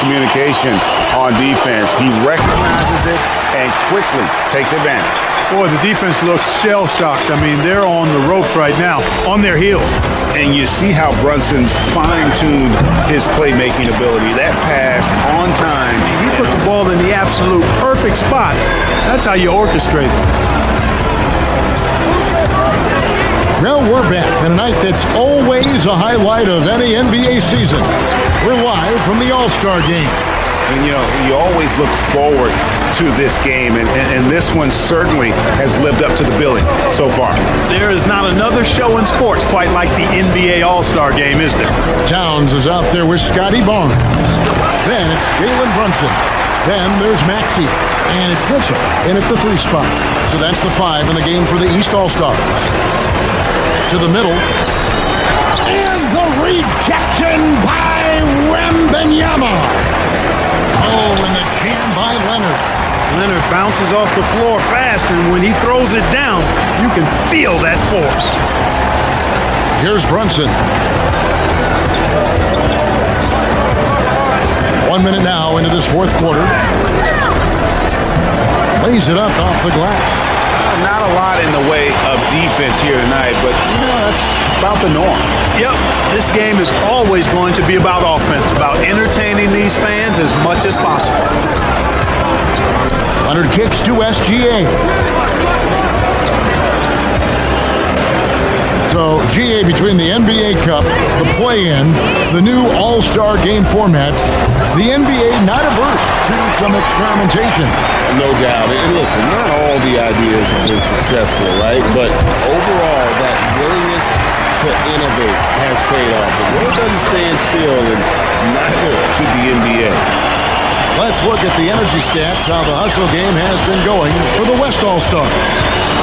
miscommunication on defense. He recognizes it and quickly takes advantage. Boy, the defense looks shell-shocked. I mean, they're on the ropes right now, on their heels. And you see how Brunson's fine-tuned his playmaking ability. That pass on time. He put the ball in the absolute perfect spot. That's how you orchestrate it. Well, we're back in a night that's always a highlight of any NBA season. We're live from the All-Star Game. And, you know, you always look forward to this game, and this one certainly has lived up to the billing so far. There is not another show in sports quite like the NBA All-Star Game, is there? Towns is out there with Scotty Barnes. Then it's Jalen Brunson. Then there's Maxey. And it's Mitchell in at the 3 spot. So that's the 5 in the game for the East All-Stars. To the middle. And the rejection by Wembanyama. Oh, and the jam by Leonard. Leonard bounces off the floor fast, and when he throws it down, you can feel that force. Here's Brunson. 1 minute now into this fourth quarter. Lays it up off the glass. Not a lot in the way of defense here tonight, but that's about the norm. Yep, this game is always going to be about offense, about entertaining these fans as much as possible. Leonard kicks to SGA. So, GA between the NBA Cup, the play-in, the new All-Star Game formats, the NBA not averse to some experimentation. No doubt. And listen, not all the ideas have been successful, right? But overall, that willingness to innovate has paid off. The world doesn't stand still, and neither should the NBA. Let's look at the energy stats, how the hustle game has been going for the West All-Stars.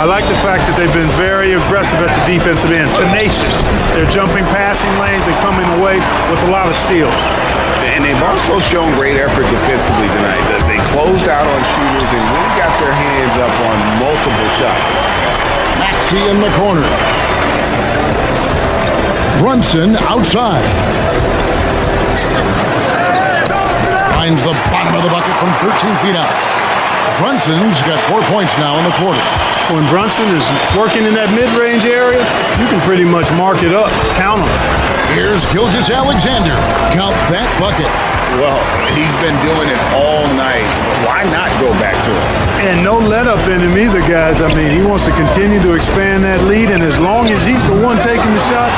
I like the fact that they've been very aggressive at the defensive end, tenacious. They're jumping passing lanes and coming away with a lot of steals. And they've also shown great effort defensively tonight. They closed out on shooters and really got their hands up on multiple shots. Maxey in the corner. Brunson outside. Finds the bottom of the bucket from 13 feet out. Brunson's got 4 points now in the quarter. When Brunson is working in that mid-range area, you can pretty much mark it up, count him. Here's Gilgeous-Alexander. Count that bucket. Well, he's been doing it all night. Why not go back to it? And no let-up in him either, guys. I mean, he wants to continue to expand that lead, and as long as he's the one taking the shots,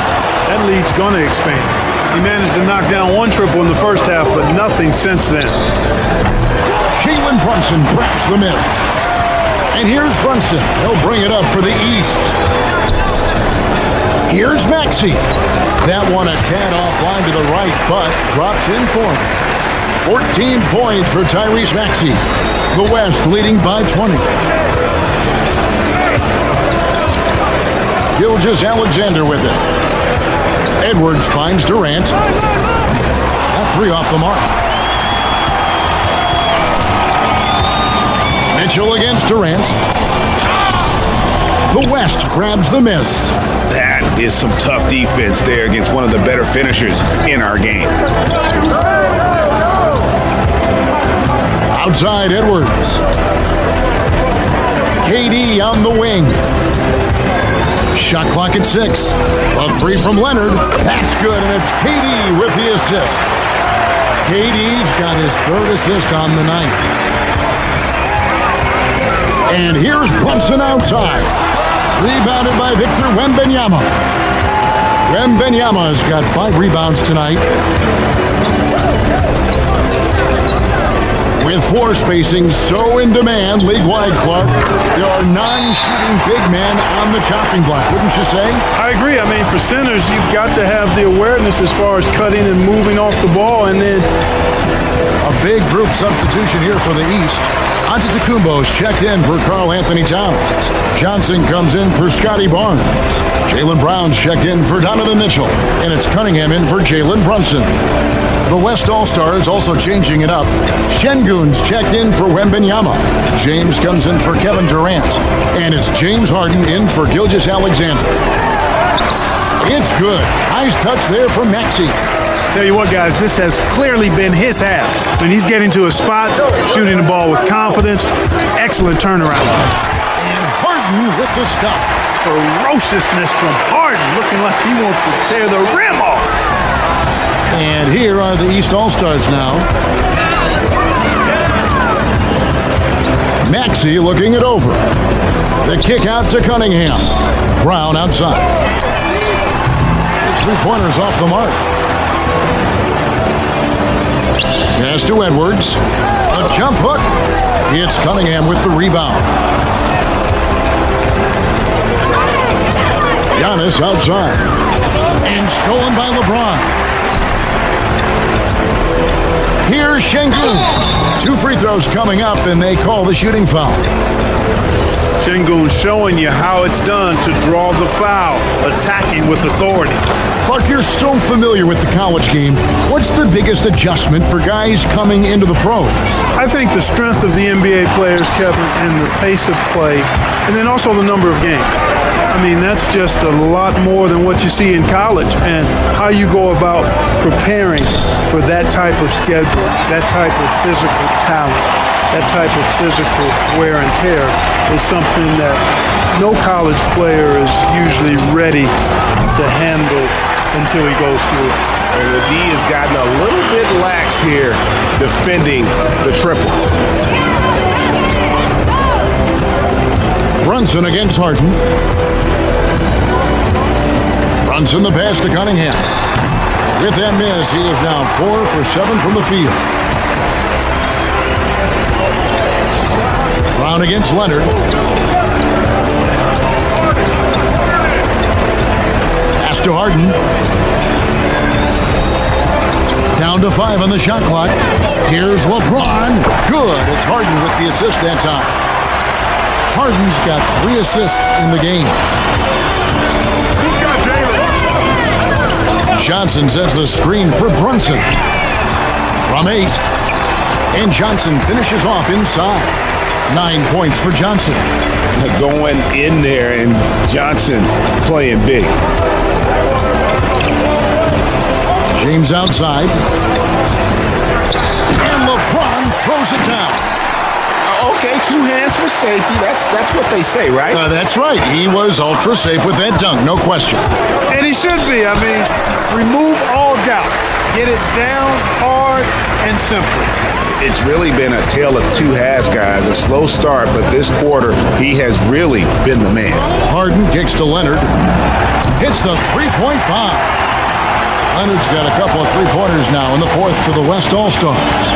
that lead's going to expand. He managed to knock down 1 triple in the first half, but nothing since then. Jalen Brunson grabs the miss. And here's Brunson. He'll bring it up for the East. Here's Maxey. That one a tad offline to the right, but drops in for him. 14 points for Tyrese Maxey. The West leading by 20. Gilgeous-Alexander with it. Edwards finds Durant. That 3 off the mark. Mitchell against Durant. The West grabs the miss. That is some tough defense there against one of the better finishers in our game. Outside Edwards. KD on the wing. Shot clock at 6. A 3 from Leonard. That's good, and it's KD with the assist. KD's got his 3rd assist on the night. And here's Brunson outside. Rebounded by Victor Wembanyama. Wembanyama's got 5 rebounds tonight. With floor spacing so in demand league-wide, Clark, there are 9 shooting big men on the chopping block, wouldn't you say? I agree. I mean, for centers, you've got to have the awareness as far as cutting and moving off the ball, and then a big group substitution here for the East. Antetokounmpo's checked in for Karl Anthony Towns. Johnson comes in for Scotty Barnes. Jaylen Brown's checked in for Donovan Mitchell. And it's Cunningham in for Jalen Brunson. The West All-Stars also changing it up. Şengün's checked in for Wembanyama. James comes in for Kevin Durant. And it's James Harden in for Gilgeous-Alexander. It's good. Nice touch there from Maxey. Tell you what, guys, this has clearly been his half. When he's getting to a spot, shooting the ball with confidence, excellent turnaround. And Harden with the stuff. Ferociousness from Harden, looking like he wants to tear the rim off. And here are the East All-Stars now. Maxey looking it over. The kick out to Cunningham. Brown outside. His three-pointers off the mark. Pass to Edwards. A jump hook. It's Cunningham with the rebound. Giannis outside. And stolen by LeBron. Here's Şengün. 2 free throws coming up, and they call the shooting foul. Şengün showing you how it's done to draw the foul, attacking with authority. Clark, you're so familiar with the college game. What's the biggest adjustment for guys coming into the pros? I think the strength of the NBA players, Kevin, and the pace of play, and then also the number of games. I mean, that's just a lot more than what you see in college, and how you go about preparing for that type of schedule, that type of physical talent, that type of physical wear and tear is something that no college player is usually ready to handle until he goes through it. And the D has gotten a little bit laxed here defending the triple. Brunson against Harden. Brunson the pass to Cunningham. With that miss, he is now 4 for 7 from the field. Brown against Leonard. Pass to Harden. Down to 5 on the shot clock. Here's LeBron. Good. It's Harden with the assist that time. Harden's got 3 assists in the game. Johnson sets the screen for Brunson. From 8. And Johnson finishes off inside. 9 points for Johnson. Going in there, and Johnson playing big. James outside. And LeBron throws it down. Okay, 2 hands for safety. That's what they say, right? That's right. He was ultra safe with that dunk, no question. And he should be. I mean, remove all doubt. Get it down hard and simple. It's really been a tale of 2 halves, guys. A slow start, but this quarter, he has really been the man. Harden kicks to Leonard. Hits the three-point bomb. Leonard's got a couple of three-pointers now in the 4th for the West All-Stars.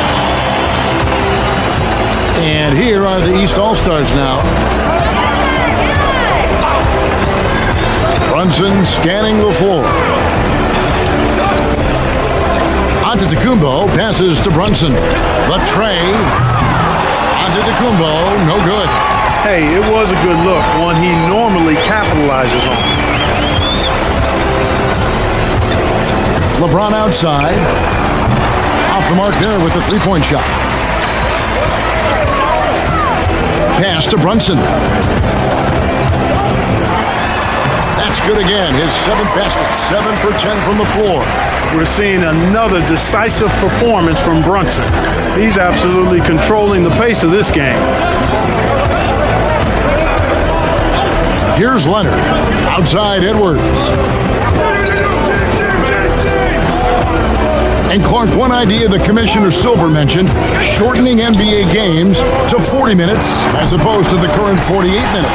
And here are the East All-Stars now. Brunson scanning the floor. Antetokounmpo passes to Brunson. The tray. Antetokounmpo, no good. Hey, it was a good look, one he normally capitalizes on. LeBron outside. Off the mark there with the three-point shot. Pass to Brunson. That's good again. His 7th basket. 7 for 10 from the floor. We're seeing another decisive performance from Brunson. He's absolutely controlling the pace of this game. Here's Leonard. Outside Edwards. And Clark, one idea that Commissioner Silver mentioned, shortening NBA games to 40 minutes as opposed to the current 48 minutes.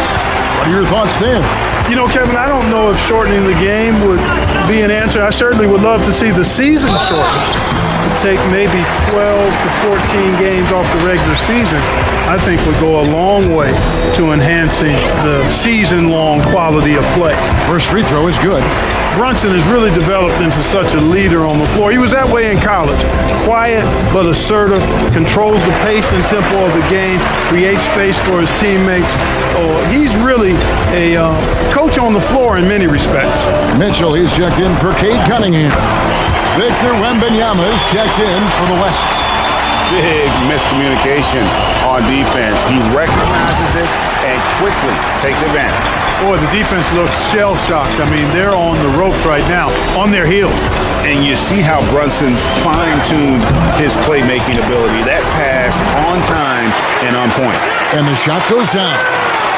What are your thoughts there? You know, Kevin, I don't know if shortening the game would be an answer. I certainly would love to see the season shortened. Take maybe 12 to 14 games off the regular season, I think would go a long way to enhancing the season-long quality of play. First free throw is good. Brunson has really developed into such a leader on the floor. He was that way in college. Quiet but assertive, controls the pace and tempo of the game, creates space for his teammates. He's really a coach on the floor in many respects. Mitchell, he's checked in for Cade Cunningham. Victor Wembanyama is checked in for the West. Big miscommunication on defense. He recognizes it and quickly takes advantage. Boy, the defense looks shell-shocked. I mean, they're on the ropes right now, on their heels. And you see how Brunson's fine-tuned his playmaking ability. That pass on time and on point. And the shot goes down.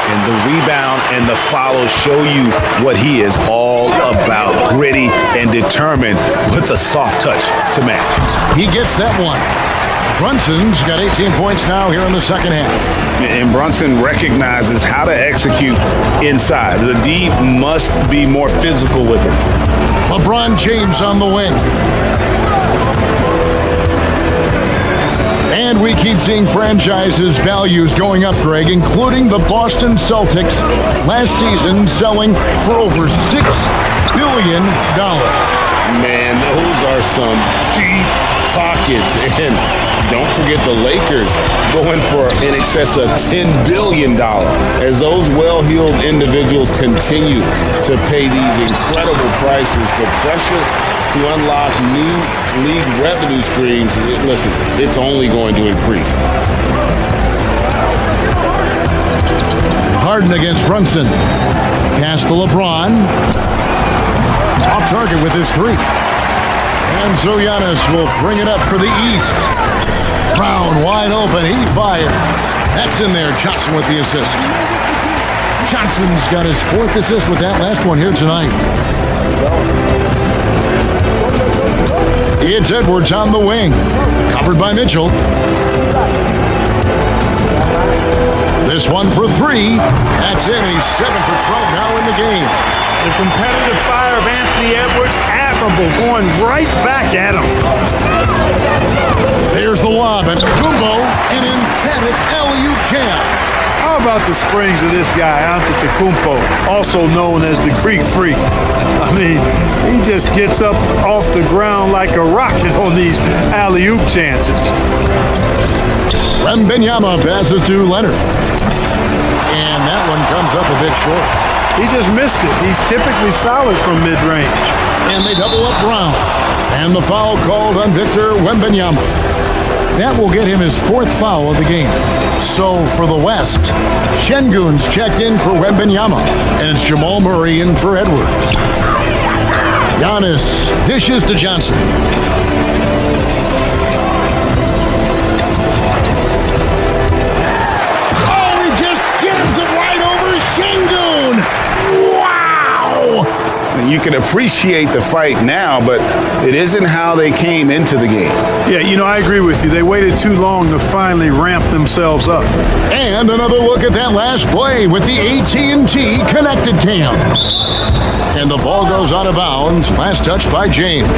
And the rebound and the follow show you what he is all about. Gritty and determined with a soft touch to match. He gets that one. Brunson's got 18 points now here in the second half. And Brunson recognizes how to execute inside. The D must be more physical with him. LeBron James on the wing. And we keep seeing franchises' values going up, Greg, including the Boston Celtics last season selling for over $6 billion. Man, those are some deep pockets. And don't forget the Lakers going for in excess of $10 billion as those well-heeled individuals continue to pay these incredible prices. The pressure to unlock new league revenue streams, listen, it's only going to increase. Harden against Brunson. Pass to LeBron. Off target with his three. And so Giannis will bring it up for the East. Brown wide open. He fired. That's in there. Johnson with the assist. Johnson's got his fourth assist with that last one here tonight. It's Edwards on the wing. Covered by Mitchell. This one for three. That's in. He's 7 for 12 now in the game. The competitive fire of Anthony Edwards, admirable, going right back at him. There's the lob at Kumbo, an emphatic alley-oop jam. How about the springs of this guy, Antetokounmpo, also known as the Greek Freak? I mean, he just gets up off the ground like a rocket on these alley-oop chances. Wembanyama passes to Leonard. And that one comes up a bit short. He just missed it. He's typically solid from mid-range. And they double up Brown. And the foul called on Victor Wembanyama. That will get him his fourth foul of the game. So for the West, Şengün's checked in for Wembanyama. And it's Jamal Murray in for Edwards. Giannis dishes to Johnson. You can appreciate the fight now, but it isn't how they came into the game. Yeah, you know, I agree with you. They waited too long to finally ramp themselves up. And another look at that last play with the AT&T Connected Cam. And the ball goes out of bounds. Last touch by James.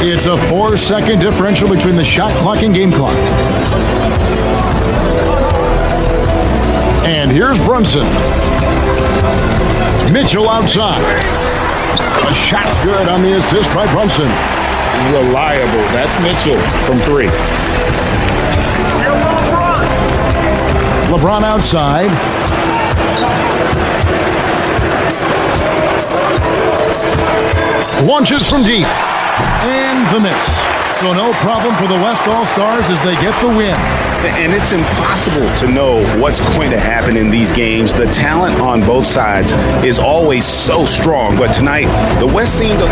It's a 4-second differential between the shot clock and game clock. And here's Brunson. Mitchell outside. A shot's good on the assist by Brunson. Reliable. That's Mitchell from three. LeBron outside. Launches from deep. And the miss. So no problem for the West All-Stars as they get the win. And it's impossible to know what's going to happen in these games. The talent on both sides is always so strong. But tonight, the West seemed to